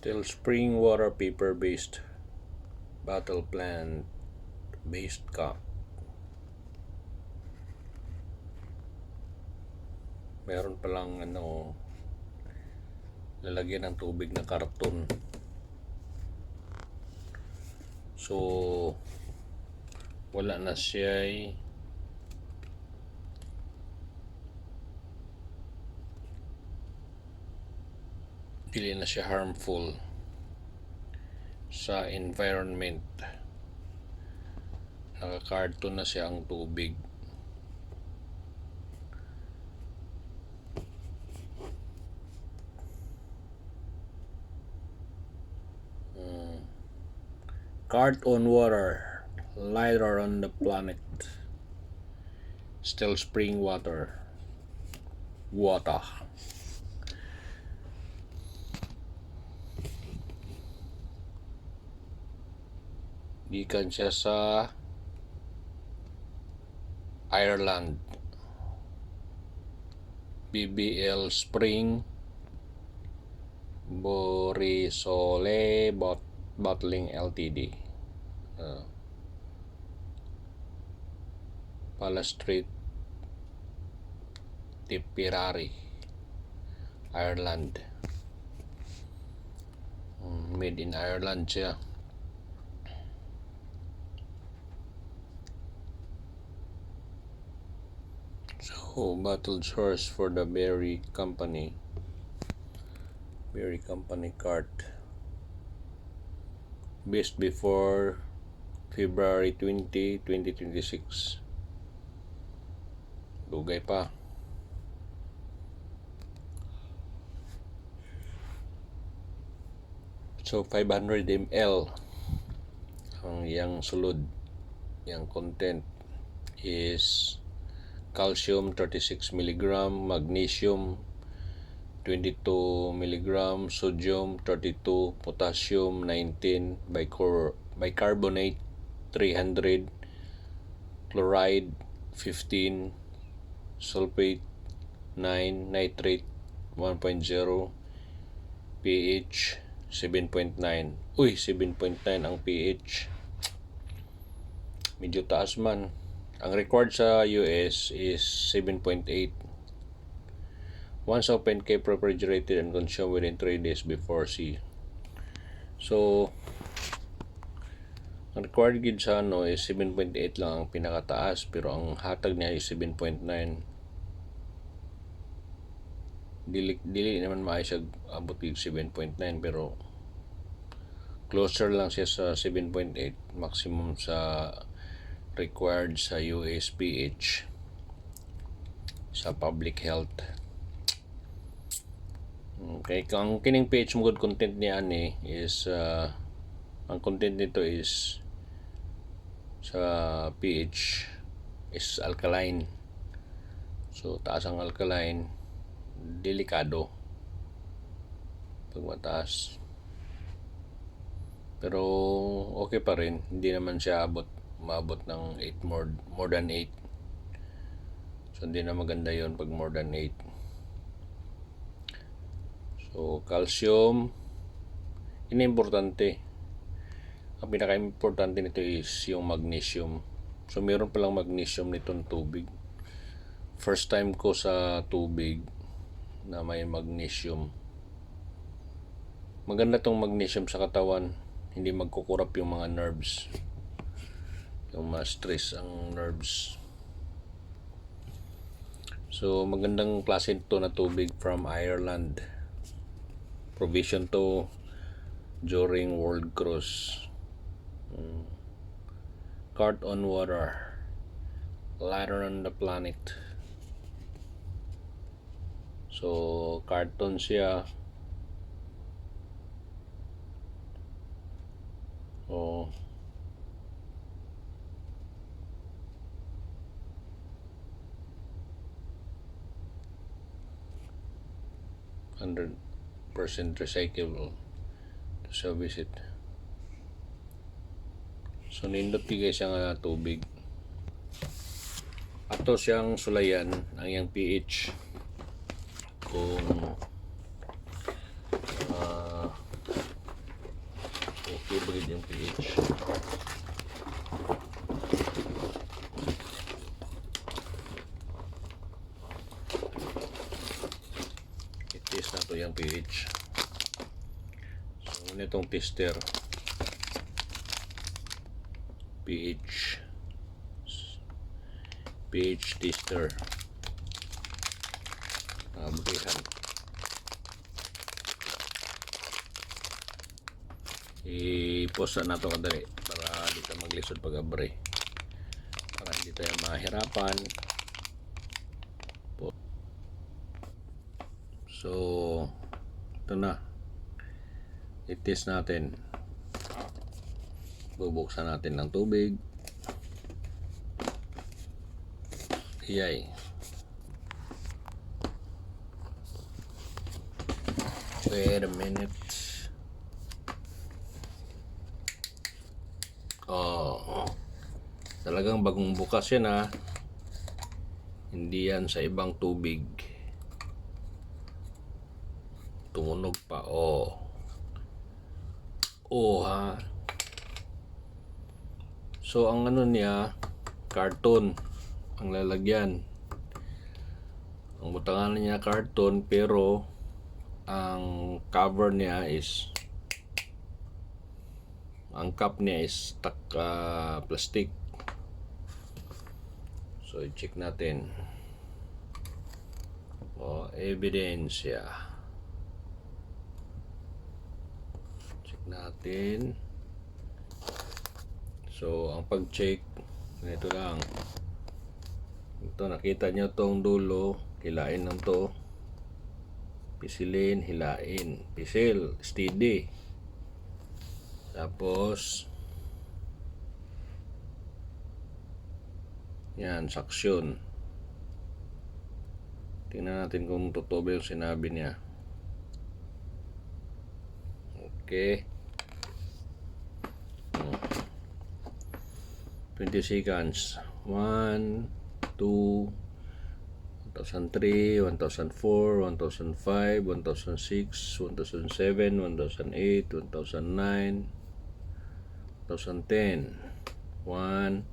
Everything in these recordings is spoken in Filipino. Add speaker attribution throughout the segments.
Speaker 1: Still spring water paper based bottle plant based cup. Meron palang lalagyan ng tubig na karton. So wala na siya dili na siya harmful sa environment. Nakakarton na siya ang tubig. Cart on water, lighter on the planet. Still spring water. Gikan siya sa Ireland. BBL Spring Borisole Bottling Ltd. Pala Street, Tipperary, Ireland. Made in Ireland siya. So, bottled source for the Berry Company cart. Based before February 20, 2026. Dugay pa. So 500 ml ang yang sulod. Yang content is calcium 36 mg, magnesium 22 mg, sodium 32, potassium 19, bicarbonate 300, chloride 15, sulfate 9, nitrate 1.0, pH 7.9. 7.9 ang pH. Medyo taas man. Ang required sa US is 7.8. Once open, keep refrigerated and consume within 3 days before sea. So, ang required gid sa is 7.8 lang ang pinakataas, pero ang hatag niya is 7.9. Dili naman maayo siya abot gid 7.9, pero closer lang siya sa 7.8 maximum sa required sa US pH sa public health. Okay, ang kining pH mo good content niya is ang content nito is sa pH is alkaline. So taas ang alkaline, delikado pag mataas. Pero okay pa rin, hindi naman siya maabot ng 8 more than 8. So hindi na maganda yon pag more than 8. So, calcium, ini importante. Ang pinaka-importante nito is yung magnesium. So, meron palang magnesium nitong tubig. First time ko sa tubig na may magnesium. Maganda tong magnesium sa katawan. Hindi magkukurap yung mga nerves. Yung ma-stress ang nerves. So, magandang klase ito na tubig from Ireland. Provision to during World Cruise. Cart on water, lighter on the planet. So carton siya. Oh, $100 recyclable to service it. So nindot tigay siya nga tubig. Ato siyang sulayan ang iyang pH kung yung pH. I-test na to yung pH. So, itong tester. pH tester. Butihan. I-pause na ito kadali para hindi tayo maglisod pag-abre, para hindi tayo mahirapan. So ito na, i-test natin. Bubuksan natin ng tubig. Iyay. Wait a minute. Talagang bagong bukas yan ha. Hindi yan sa ibang tubig. Tumunog pa. Ha. So ang ano niya, karton ang lalagyan. Ang butangan niya karton, pero ang cover niya is, ang cup niya is plastic. So i-check natin. Ebidensya. Check natin. So ang pag-check, ito lang. Ito, nakita nyo tong dulo, hilain lang to. Pisilin, hilain. Pisil, steady. Tapos yan, suction. Tingnan natin kung totoo ba yung sinabi niya. Okay. 20 seconds. 1, 2, 1003, 1004, 1005, 1006, 1007, 1008, 2009, 2010, 1,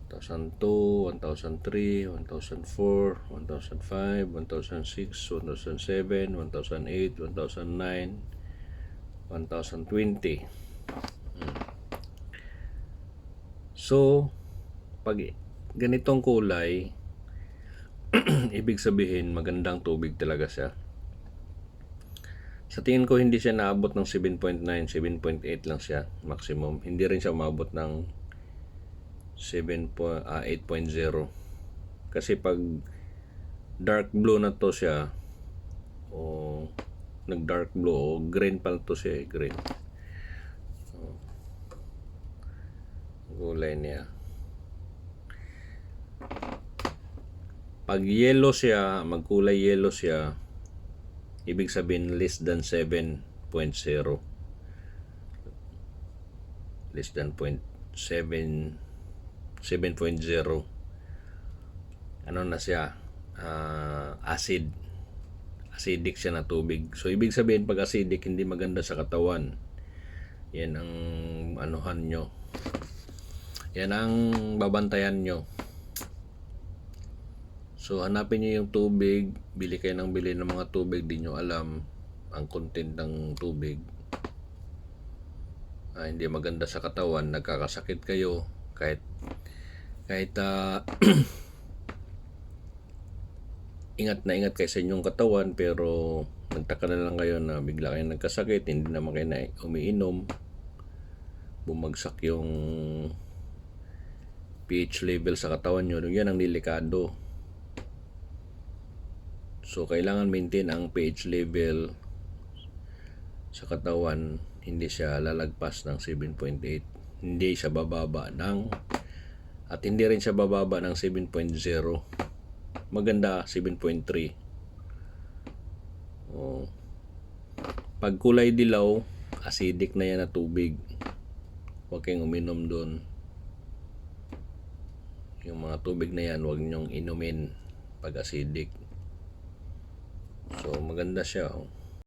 Speaker 1: 1002, 1003, 1004, 1005, 1006, 1007, 1008, 2009, 1020. So, pag ganitong kulay, ibig sabihin magandang tubig talaga siya. Sa tingin ko hindi siya naabot ng 7.9, 7.8 lang siya maximum. Hindi rin siya umabot ng 8.0. Kasi pag dark blue na to siya, nag dark blue, green pa to siya, green. Gulay niya. Pag yellow siya, magkulay yellow siya, ibig sabihin less than 7.0. Less than 7.0. Ano na siya? Acidic siya na tubig. So ibig sabihin pag acidic, hindi maganda sa katawan. Yan ang anuhan nyo. Yan ang babantayan nyo. So hanapin nyo yung tubig. Bili kayo ng bili ng mga tubig. Di nyo alam ang content ng tubig. Hindi maganda sa katawan. Nagkakasakit kayo. Kahit ingat na ingat kayo sa inyong katawan, pero nagtaka na lang kayo na bigla kayo nagkasakit. Hindi naman kayo na umiinom. Bumagsak yung pH level sa katawan nyo. Yan ang delikado. So kailangan maintain ang pH level sa katawan. Hindi siya lalagpas ng 7.8. Hindi siya bababa ng, at hindi rin siya bababa ng 7.0. Maganda 7.3. Pag kulay dilaw, acidic na yan na tubig. Huwag kayong uminom doon. Yung mga tubig na yan, huwag nyong inumin pag acidic. So maganda siya.